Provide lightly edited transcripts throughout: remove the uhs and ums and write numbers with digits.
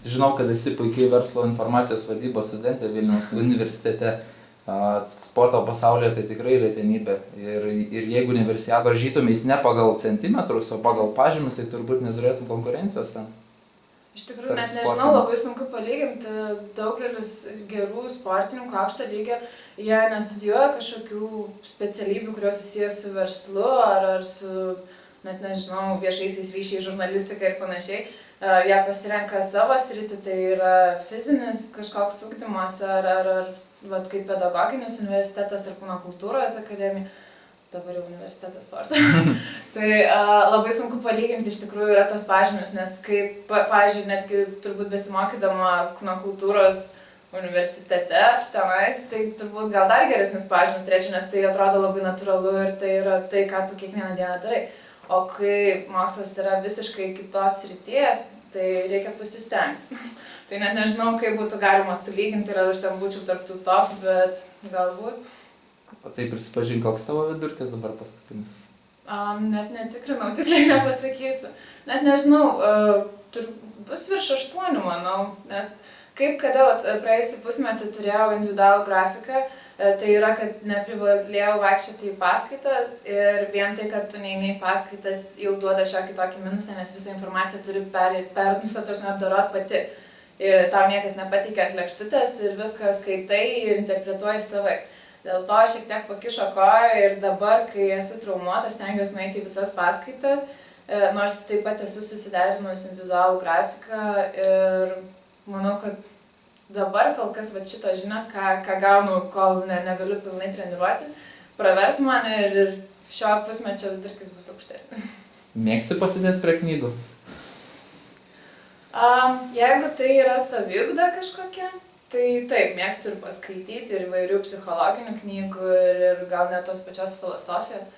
žinau, kad esi puikiai verslo informacijos vadybos studentė Vilniaus universitete. Sporto pasaulyje tai tikrai retenybė. Ir jeigu universiadą varžytumės ne pagal centimetrus, o pagal pažymius, tai turbūt neturėtum konkurencijos ten. Iš tikrųjų, net nežinau, labai sunku palyginti. Daugelis gerų sportininkų aukšto lygio, jie nestudijuoja kažkokių specialybių, kurios susijęs su verslu ar su, net nežinau, viešaisiais ryšiais, žurnalistika ir panašiai. Jie pasirenka savo sritį, tai yra fizinis kažkoks ugdymas ar kaip pedagoginis universitetas ar kūno kultūros akademija. Dabar jau universitetas sporto. Tai labai sunku palyginti iš tikrųjų yra tos pažymius, nes kaip, pavyzdžiui, netgi turbūt besimokydama kūno kultūros universitete tenais, tai turbūt gal dar geresnis pažymius turėčiau, nes tai atrodo labai natūralu ir tai yra tai, ką tu kiekvieną dieną darai. O kai mokslas yra visiškai kitos srities, tai reikia pasistengti. Tai net nežinau, kaip būtų galima sulyginti ir ar aš ten būčiau tarp tų top, bet galbūt. O tai prisipažink, koks tavo vidurkis dabar paskutinis? Net netikrinau, tiksliai nepasakysiu. Net nežinau, bus virš 8, manau, nes kaip kada praėjusį pusmetį turėjau individualų grafiką, tai yra, kad neprivalėjau vaikščioti į paskaitas ir vien tai, kad tu neini į paskaitas, jau duoda šiokį tokį minusą, nes visą informaciją turi apdorot pati. Tau niekas nepateikia ant lėkštutės ir viską skaitai ir interpretuoji savai. Dėl to šiek tiek pakišo koją ir dabar, kai esu traumuotas, stengiuosi nueiti į visas paskaitas, nors taip pat esu susiderinus individualų grafiką ir manau, kad dabar kol kas šitos žinios, ką gaunu, kol negaliu pilnai treniruotis, pravers man ir šio pusmečio vidurkis bus aukštesnis. Mėgsti pasidėti prie knygų? Jeigu tai yra saviugda kažkokia, tai taip, mėgstu ir paskaityti ir įvairių psichologinių knygų ir gal net tos pačios filosofijos.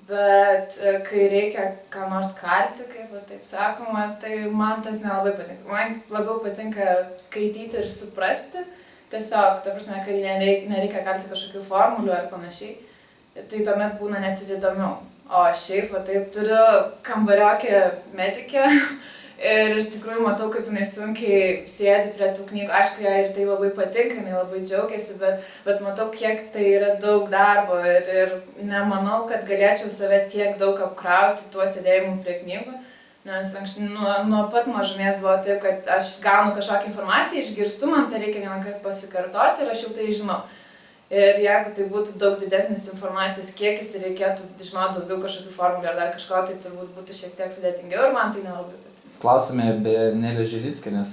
Bet kai reikia ką nors kalti, kaip taip sakoma, tai man tas nelabai patinka. Man labiau patinka skaityti ir suprasti. Tiesiog, ta prasme, kai nereikia kalti kažkokių formulių ar panašiai, tai tuomet būna net ir įdomiau. O šiaip, taip, turiu kambariokę medikę. Ir iš tikrųjų matau, kaip jinai sunkiai sėdi prie tų knygų. Aišku, jai ir tai labai patinka, jinai labai džiaugiasi, bet matau, kiek tai yra daug darbo ir nemanau, kad galėčiau save tiek daug apkrauti tuo sėdėjimu prie knygų. Nes nuo pat mažumės buvo taip, kad aš gaunu kažkokią informaciją, išgirstu, man tai reikia vieną kartą pasikartoti ir aš jau tai žinau. Ir jeigu tai būtų daug didesnis informacijos kiekis ir reikėtų žinoti daugiau kažkokių formulių ar dar kažko, tai turbūt būtų šiek tiek sudėtingiau ir man tai nelabai patinka. Klausėme apie Nelę Žilickienės,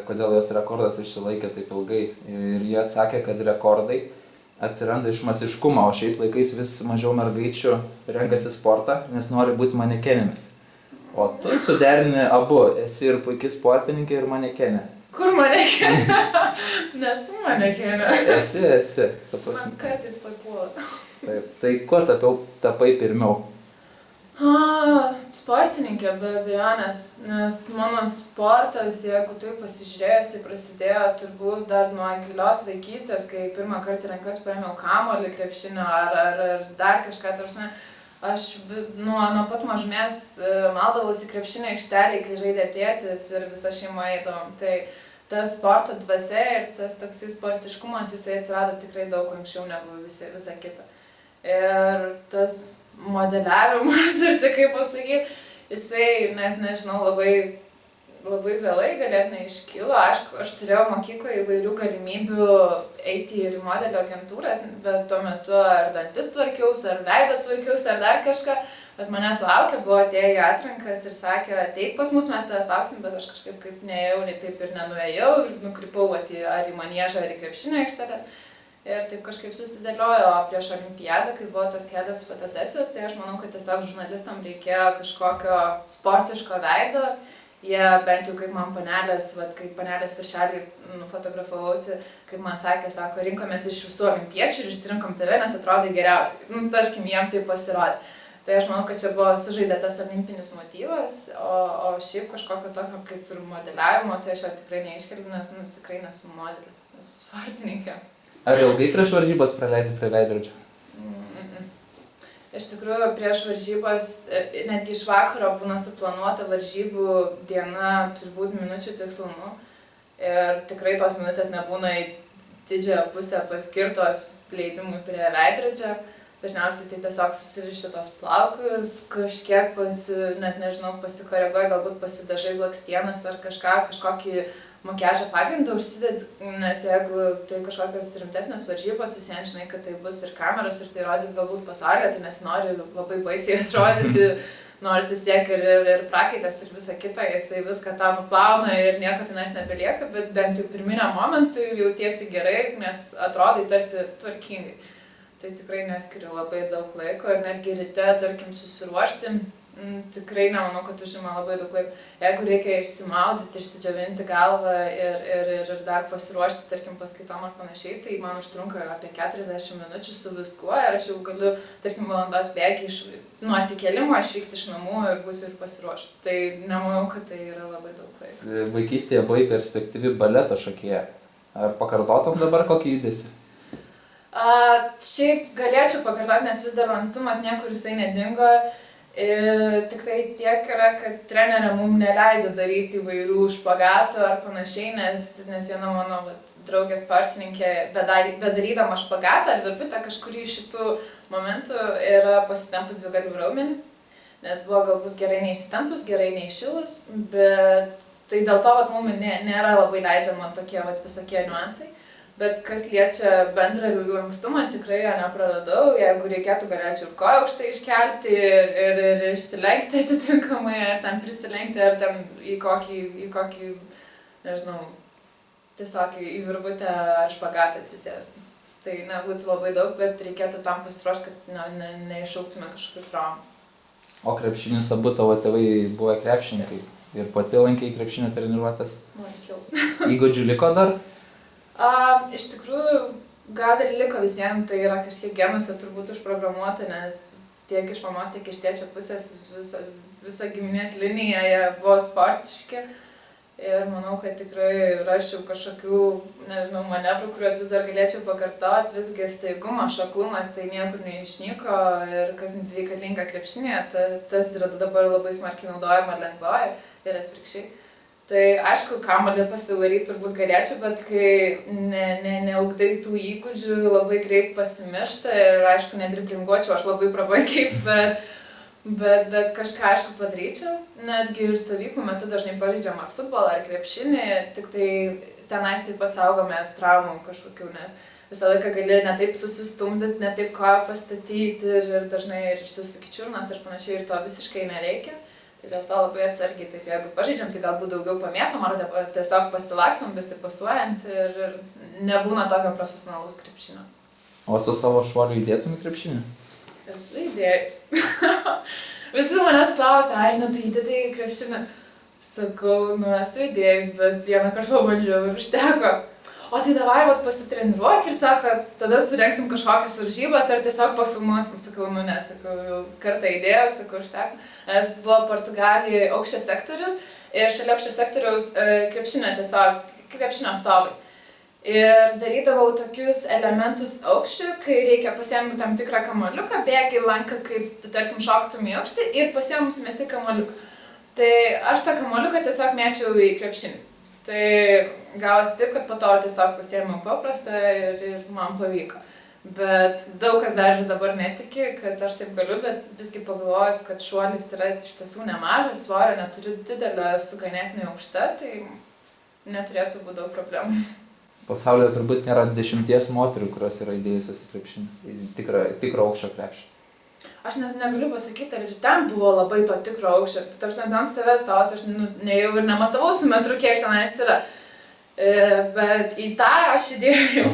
kodėl jos rekordas išsilaikė taip ilgai. Ir jie atsakė, kad rekordai atsiranda iš masiškumo, o šiais laikais vis mažiau mergaičių renkasi sportą, nes nori būti manekenėmis. O tu suderini abu, esi ir puiki sportininkė ir manekenė. Kur manekenė? Nesu manekenė. Esi. Man kartais papuola. Taip, tai kuo tapai pirmiau? Sportininkė be abejonės, nes mano sportas, jeigu tai pasižiūrėjus, tai prasidėjo turbūt dar nuo gilios vaikystės, kai pirmą kartą rankas paėmiau kamuolį, krepšinio ar dar kažką, tarsi. Aš nuo pat mažumės maldavausi krepšinio aikštelėj, kai žaidė tėtis ir visa šeima eidavom. Tai tas sporto dvasia ir tas toksai sportiškumas, jisai atsirado tikrai daug anksčiau negu visa kita. Ir tas modeliavimas, ir čia kaip pasakyti, jisai, net nežinau, labai vėlai galėtinai iškilo. Aišku, aš turėjau mokykloje įvairių galimybių eiti ir į modelio agentūras, bet tuo metu ar dantis tvarkiausi, ar veidą tvarkiausi, ar dar kažką, bet manęs laukia, buvo atėję į atrankas ir sakė, ateik pas mus, mes tavęs lauksim, bet aš kažkaip kaip neėjau, nei taip ir nenuėjau ir nukrypau ar į maniežą, ar į krepšinio aikšteles. Ir taip kažkaip susidėliojo prieš olimpiadą, kai buvo tos kelios fotosesijos, tai aš manau, kad tiesiog žurnalistam reikėjo kažkokio sportiško veido. Jie bent jau kaip man panelės, kaip panelės viršelį nufotografavausi, kaip man sakė, sako, rinkomės iš visų olimpiečių ir išsirinkom tave, nes atrodai geriausiai. Tarkim, jiem tai pasirodė. Tai aš manau, kad čia buvo sužaidė tas olimpinis motyvas, o šiaip kažkokio tokio kaip ir modeliavimo, tai aš jo tikrai neiškelbiu, nes tikrai nesu modelis, esu sportininkė. Ar ilgai prieš varžybas praleidai prie veidrodžio? Iš tikrųjų, prieš varžybas, netgi iš vakaro būna suplanuota varžybų diena, turbūt minučių tikslumu. ir tikrai tos minutės nebūna į didžiąją pusę paskirtos leidimui prie veidrodžio. Dažniausiai tai tiesiog susiriši tos plaukus, kažkiek net nežinau, pasikoreguoji, galbūt pasidažai blakstienas ar kažkokį makiažo pagrindą užsidėt, nes jeigu tai kažkokios rimtesnės varžybos, vis vien žinai, kad tai bus ir kameros ir tai rodys galbūt pasaulyje, tai nesinori labai baisiai atrodyti, nors vis tiek ir prakaitas ir visa kita, jisai viską tą nuplauna ir nieko tenais nebelieka, bet bent jau pirminiam momentui jautiesi gerai, nes atrodai tarsi tvarkingai. Tai tikrai neskiriu labai daug laiko ir netgi ryte, tarkim, susiruošti, tikrai nemanau, kad užima labai daug laiko. Jeigu reikia išsimaudyti, išsidžiavinti galvą ir dar pasiruošti, tarkim, paskaitom ar panašiai, tai man užtrunka apie 40 minučių su viskuo ir aš jau galiu, tarkim, valandos bėgį nuo atsikėlimo išvykti iš namų ir būsiu ir pasiruošus. Tai nemanau, kad tai yra labai daug laiko. Vaikystėje buvai perspektyvi baleto šokėja. Ar pakartotum dabar kokį judesį? Šiaip galėčiau pakartoti, nes vis dar lankstumas niekur jisai nedingo. Tik tai tiek yra, kad trenerė mums neleidžia daryti įvairių špagatų ar panašiai, nes viena mano draugė sportininkė, bedarydama špagatą ar virvutę kažkurį iš šitų momentų yra pasitempus dvigalvių raumenį, nes buvo galbūt gerai neįsitempus, gerai neišilus, bet tai dėl to mums nėra labai leidžiama tokie visokie niuansai. Bet kas liečia bendrą lankstumą, tikrai jo nepraradau. Jeigu reikėtų, galėčiau ir koją aukštai iškelti ir išsilenkti atitinkamai, ar ten prisilenkti, ar ten į kokį, nežinau, tiesiog į virvutę ar špagatą atsisėsti. Tai nebūtų labai daug, bet reikėtų tam pasiruošti, kad neiššauktume kažkokių traumų. O krepšinis abu tavo tėvai buvo krepšininkai ir pati lankei krepšinio treniruotės? Lankiau. Įgūdžių liko dar? Iš tikrųjų, gal ir liko visiems, tai yra kažkiek genuose turbūt užprogramuota, nes tiek iš mamos, tiek iš tėčio pusės visa giminės linija jie buvo sportiški. Ir manau, kad tikrai rašiau kažkokių, nežinau, manevrų, kuriuos vis dar galėčiau pakartoti. Visgi staigumas, šaklumas tai niekur neišnyko ir kas reikalinga krepšinėje, tas yra dabar labai smarkiai naudojama lengvoji ir atvirkščiai. Tai aišku, kamuolį pasivaryti turbūt galėčiau, bet kai neugdai tų įgūdžių, labai greit pasimiršta ir aišku, nedriblinguočiau aš labai prabangiai, bet kažką aišku padaryčiau. Netgi ir stovyklų metu dažnai pažaidžiam ar futbolą, ar krepšinį, tik tai tenais taip pat saugomės traumų kažkokių, nes visą laiką gali ne taip susistumdyti, ne taip koją pastatyti ir dažnai ir išsisuki čiurnas ir panašiai ir to visiškai nereikia. Tai dėl to labai atsargiai, taip jeigu pažaidžiam, tai galbūt daugiau pamėtom ar tiesiog pasilaksom besipasuojant ir nebūna tokio profesionalaus krepšinio. O su savo šuoliu įdėtum į krepšinį? Esu įdėjus. Visi manęs klausia, tu įdėtai į krepšinį? Sakau, esu įdėjus, bet vieną kartą pabandžiau ir užteko. O tai davai pasitreniruok ir sako, tada surengsim kažkokias varžybas ar tiesiog pafilmuosim. Sakau, nesakau, jau kartą įdėjau, sakau, užteko. Nes buvo Portugalijoje aukščio sektorius ir šalia aukščio sektoriaus krepšinio stovai. Ir darydavau tokius elementus aukščių, kai reikia pasiėmti tam tikrą kamuoliuką, bėgi lanką, kaip, tarkim, šoktum į aukštį ir pasiėmus meti kamuoliuką. Tai aš tą kamuoliuką tiesiog mėčiau į krepšinį. Tai gavosi taip, kad po to tiesiog pasiėmiau paprastą ir man pavyko. Bet daug kas dar ir dabar netiki, kad aš taip galiu, bet visgi pagalvojus, kad šuolis yra iš tiesų nemažas, svorio neturiu didelio, esu ganėtinai aukšta, tai neturėtų būti daug problemų. Pasaulyje turbūt nėra 10 moterų, kurios yra įdėjusios į krepšinį, tikro aukščio krepšį. Aš negaliu pasakyti, ar ir ten buvo labai to tikro aukščio. Tarsi ten stovės tos, aš nejau ir nematavau su metru, kiek tenais yra. Bet į tą aš įdėjau.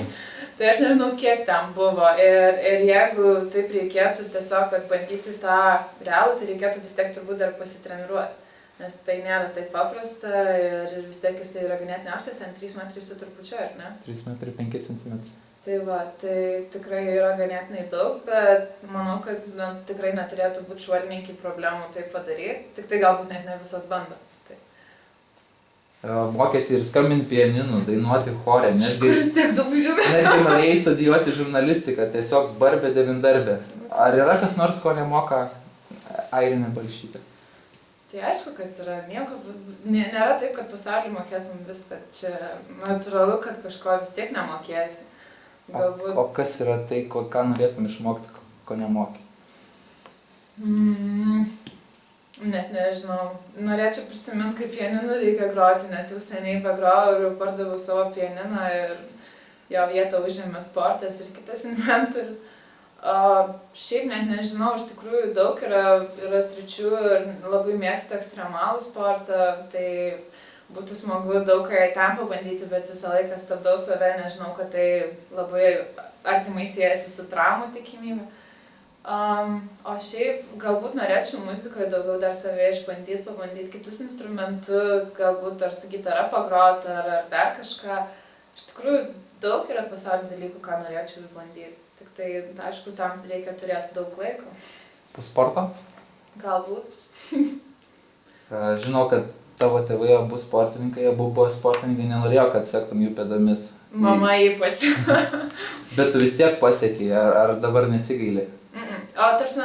Tai aš nežinau, kiek ten buvo. Ir jeigu taip reikėtų tiesiog bandyti tą realų, tai reikėtų vis tiek turbūt dar pasitreniruoti. Nes tai nėra taip paprasta ir vis tiek jis yra ganėtinai aukštas, ten 3 metrai su trupučiu, ar ne? 3 metrai 5 centimetrai. Tai tikrai yra ganėtinai daug, bet manau, kad tikrai neturėtų būti šuolininkai problemų tai padaryti, tik tai galbūt net ne visas bando. Mokėsi ir skambinti pianinu, dainuoti chore, kuris tiek daug žino. Netgi norėjai studijuoti žurnalistiką, tiesiog barbė devindarbė. Ar yra kas nors, ko nemoka Airinė Balšytė? Tai aišku, kad yra nieko, nėra taip, kad pasaulyje mokėtum viską, čia natūralu, kad kažko vis tiek nemokėsi. Galbūt... O kas yra tai, ką norėtum išmokti, ko nemoki? Net nežinau. Norėčiau prisiminti, kaip pianinu reikia groti, nes jau seniai begrojau ir pardavau savo pianiną ir jo vietą užėmė sportas ir kitas inventorius. Šiaip net nežinau, iš tikrųjų daug yra sričių ir labai mėgstu ekstremalų sportą, tai būtų smagu daug ką ten pabandyti, bet visą laiką stabdau save, nežinau, kad tai labai artimai siejasi su traumų tikimybė. O šiaip galbūt norėčiau muzikoje daugiau dar save išbandyti, pabandyti kitus instrumentus, galbūt ar su gitara pagroti, ar dar kažką. Iš tikrųjų daug yra pasaulio dalykų, ką norėčiau išbandyti. Tik tai, aišku, tam reikia turėti daug laiko. Po sporto? Galbūt. Žinau, kad tavo tėvai abu sportininkai, abu buvo sportininkai, nenorėjo, kad sektum jų pėdomis. Mama ypač. Bet tu vis tiek pasiekei, ar dabar nesigaili? O tarsi,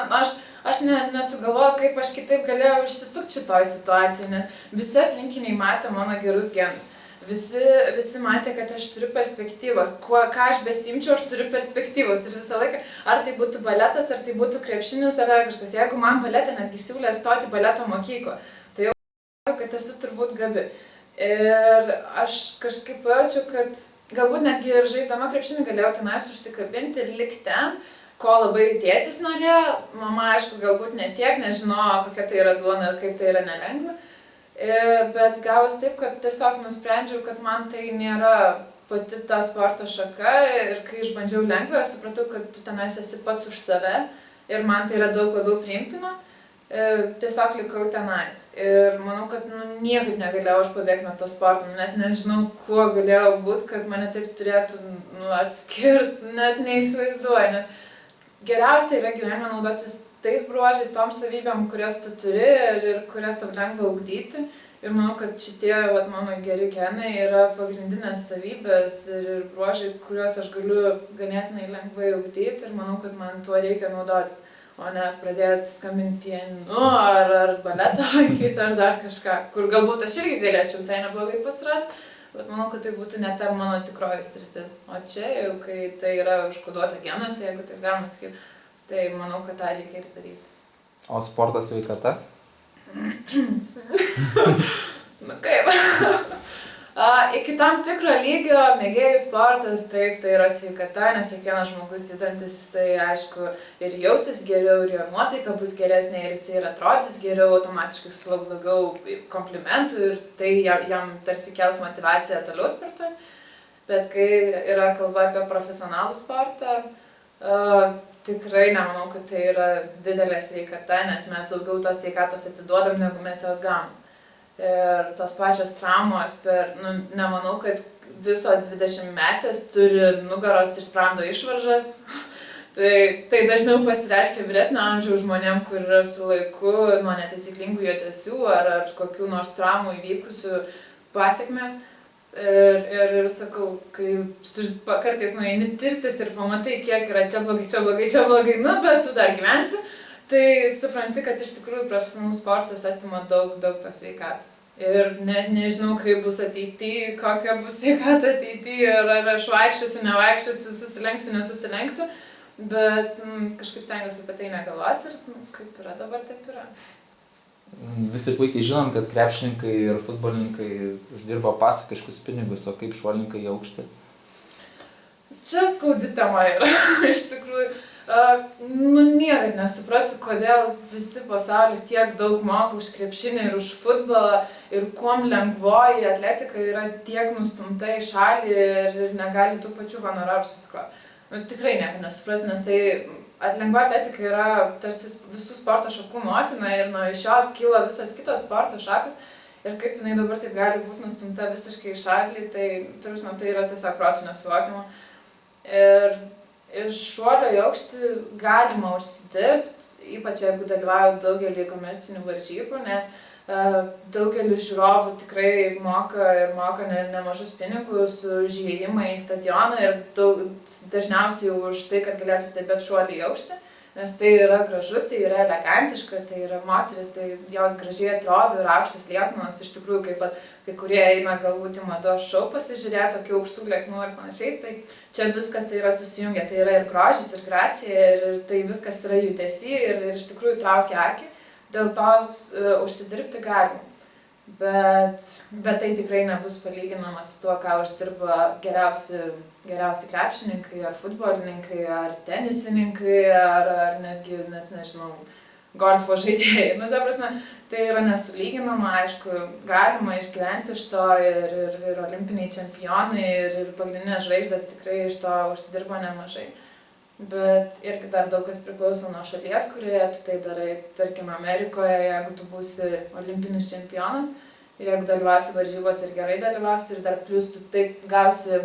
aš nesugalvoju, kaip aš kitaip galėjau išsisukti šitoj situacijai, nes visi aplinkiniai matė mano gerus genus. Visi matė, kad aš turiu perspektyvos. Ką aš besimčiau, aš turiu perspektyvos. Ir visą laiką, ar tai būtų baletas, ar tai būtų krepšinis, ar kažkas. Jeigu man baletą netgi siūlė stoti baleto mokyklą, tai jau kad esu turbūt gabi. Ir aš kažkaip pajaučiu, kad galbūt netgi ir žaisdama krepšinį galėjau tenais užsikabinti ir likti ten, ko labai tėtis norėjo. Mama, aišku, galbūt ne tiek, nežinojo, kokia tai yra duona ir kaip tai yra nelengva. Bet gavos taip, kad tiesiog nusprendžiau, kad man tai nėra pati ta sporto šaka ir kai išbandžiau lengvą, supratau, kad tu tenais esi pats už save ir man tai yra daug labiau priimtina. Tiesiog likau tenais. Ir manau, kad niekaip negalėjau aš pabėgti nuo to sporto, net nežinau, kuo galėjau būti, kad mane taip turėtų atskirti, net neįsivaizduoju, nes geriausia yra gyvenime naudotis tais bruožais, tom savybėm, kurias tu turi ir kurias tau lengva ugdyti. Ir manau, kad šitie mano geri genai yra pagrindinės savybės ir bruožai, kuriuos aš galiu ganėtinai lengvai ugdyti ir manau, kad man tuo reikia naudotis. O ne pradėti skambinti pianinu ar baletą lankyti ar dar kažką, kur galbūt aš irgi galėčiau visai neblogai pasirodyti, bet manau, kad tai būtų ne ta mano tikroji sritis. O čia jau, kai tai yra užkoduota genuose, jeigu taip galima sakyti, tai manau, kad tą reikia ir daryti. O sportas sveikata? Nu kaip? Iki tam tikro lygio mėgėjų sportas, taip, tai yra sveikata, nes kiekvienas žmogus judantis, jisai, aišku, ir jausis geriau, ir jo nuotaika bus geresnė, ir jisai ir atrodys geriau, automatiškai sulauks daugiau komplimentų ir tai jam tarsi kels motivaciją toliau sportuoti. Bet kai yra kalba apie profesionalų sportą, tikrai nemanau, kad tai yra didelė sveikata, nes mes daugiau tos sveikatos atiduodam, negu mes jos gaunam. Ir tos pačios traumos nemanau, kad visos 20-metės turi nugaros ir sprando išvaržas. Tai dažniau pasireiškia vyresnio amžiaus žmonėm, kur yra su laiku nuo netaisyklingų judesių ar kokių nors traumų įvykusių pasekmės. Ir sakau, kai kartais nueini tirtis ir pamatai, kiek yra čia blogai, bet tu dar gyvensi, tai supranti, kad iš tikrųjų profesionalus sportas atima daug tos sveikatos. Ir net nežinau, kaip bus ateityje, kokia bus sveikata ateityje, ar aš vaikščiosiu, nevaikščiosiu, susilenksiu, nesusilenksiu, bet kažkaip stengiuosi apie tai negalvoti ir kaip yra dabar, taip yra. Visi puikiai žinom, kad krepšininkai ir futbolininkai uždirba pasakiškus pinigus, o kaip šuolininkai į aukštį? Čia skaudi tema yra, iš tikrųjų. Niekad nesuprasiu, kodėl visi pasaulyje tiek daug moka už krepšinį ir už futbolą ir kuom lengvoji atletika yra tiek nustumta į šalį ir negali tų pačių honorarų susikrauti. Tikrai niekad nesuprasiu, nes tai lengva atletika yra tarsi visų sporto šakų motina ir nuo iš jos kyla visos kitos sporto šakos ir kaip jinai dabar taip gali būti nustumta visiškai į šalį, tai yra tiesiog protu nesuvokiama. Ir iš šuolio į aukštį galima užsidirbti, ypač jeigu dalyvauju daugelį komercinių varžybų, nes daugelis žiūrovų tikrai moka nemažus pinigus už įėjimą į stadioną ir dažniausiai už tai, kad galėtų stebėti šuolį į aukštį. nes tai yra gražu, tai yra elegantiška, tai yra moteris, tai jos gražiai atrodo ir aukštas lieknos, iš tikrųjų, kaip kai kurie eina galbūt į mados šou pasižiūrėti, tokių aukštų lieknų ir panašiai, tai čia viskas tai yra susijungę, tai yra ir grožis, ir gracija, ir tai viskas yra judesy ir iš tikrųjų traukia akį, dėl to užsidirbti galima. Bet tai tikrai nebus palyginama su tuo, ką uždirba geriausi krepšininkai, ar futbolininkai, ar tenisininkai, ar netgi, net nežinau, golfo žaidėjai. Nu, ta prasme, tai yra nesulyginama, aišku, galima išgyventi iš to ir olimpiniai čempionai, ir pagrindinės žvaigždės tikrai iš to užsidirba nemažai. Bet irgi dar daug kas priklauso nuo šalies, kurioje tu tai darai. Tarkim, Amerikoje, jeigu tu būsi olimpinis čempionas ir jeigu dalyvausi varžybos ir gerai dalyvausi ir dar plus tu taip gausi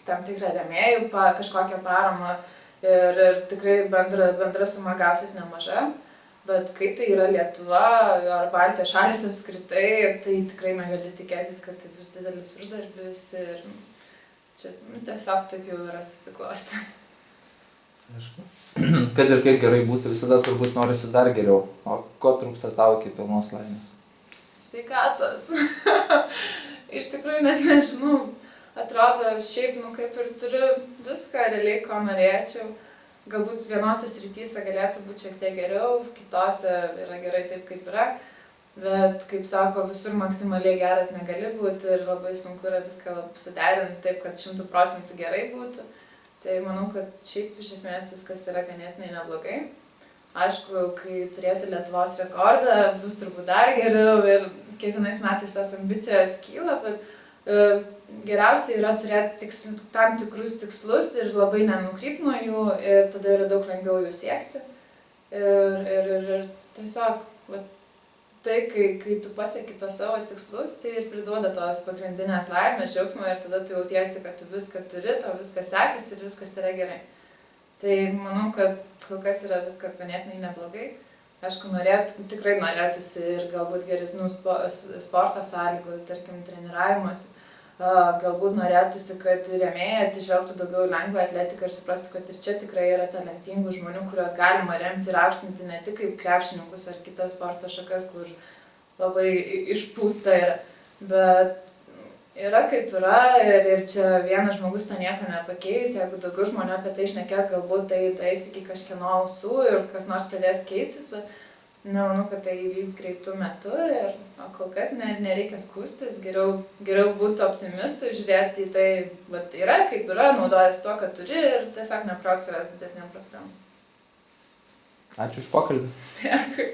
tam tikrą rėmėjų, kažkokią paramą ir tikrai bendra suma gausis nemaža. Bet kai tai yra Lietuva ar Baltijos šalis apskritai, tai tikrai negali tikėtis, kad tai bus didelis uždarbis ir čia tiesiog taip jau yra susiklostę. Aišku. Kad ir kaip gerai būtų, visada turbūt norisi dar geriau. O ko trūksta tau iki pilnos laimės? Sveikatos. Iš tikrųjų net nežinau. Atrodo, šiaip, kaip ir turiu viską realiai, ko norėčiau. Galbūt vienose srityse galėtų būti šiek tiek geriau, kitose yra gerai taip, kaip yra. Bet, kaip sako, visur maksimaliai geras negali būti ir labai sunku yra viską suderinti taip, kad 100% gerai būtų. Tai manau, kad šiaip iš esmės viskas yra ganėtinai neblogai. Aišku, kai turėsiu Lietuvos rekordą, bus turbūt dar geriau ir kiekvienais metais tos ambicijos kyla, bet geriausia yra turėti tam tikrus tikslus ir labai nenukrypti nuo jų ir tada yra daug lengviau jų siekti. Ir tiesiog tai, kai tu pasieki tos savo tikslus, tai ir priduoda tos pagrindinės laimės, džiaugsmo ir tada tu jautiesi, kad tu viską turi, tau viskas sekasi ir viskas yra gerai. Tai manau, kad kol kas yra viskas ganėtinai neblogai. Aišku, tikrai norėtųsi ir galbūt geresnių sporto sąlygų, tarkim, treniravimas. Galbūt norėtųsi, kad rėmėjai atsižvelgtų daugiau lengvą atletiką ir suprastų, kad ir čia tikrai yra talentingų žmonių, kuriuos galima remti ir aukštinti ne tik kaip krepšininkus ar kitas sporto šakas, kur labai išpūsta yra. Bet yra kaip yra ir čia vienas žmogus to nieko nepakeis, jeigu daugiau žmonių apie tai šnekės, galbūt tai eis iki kažkieno ausų ir kas nors pradės keistis. Nemanau, kad tai įvyks greitų metų ir kol kas nereikia skųstis, geriau būti optimistu, žiūrėti į tai, bet yra kaip yra, naudojasi tuo, kad turi ir tiesiog neprauk savęs didesniam problemom. Ačiū už pokalbį. Dėkui.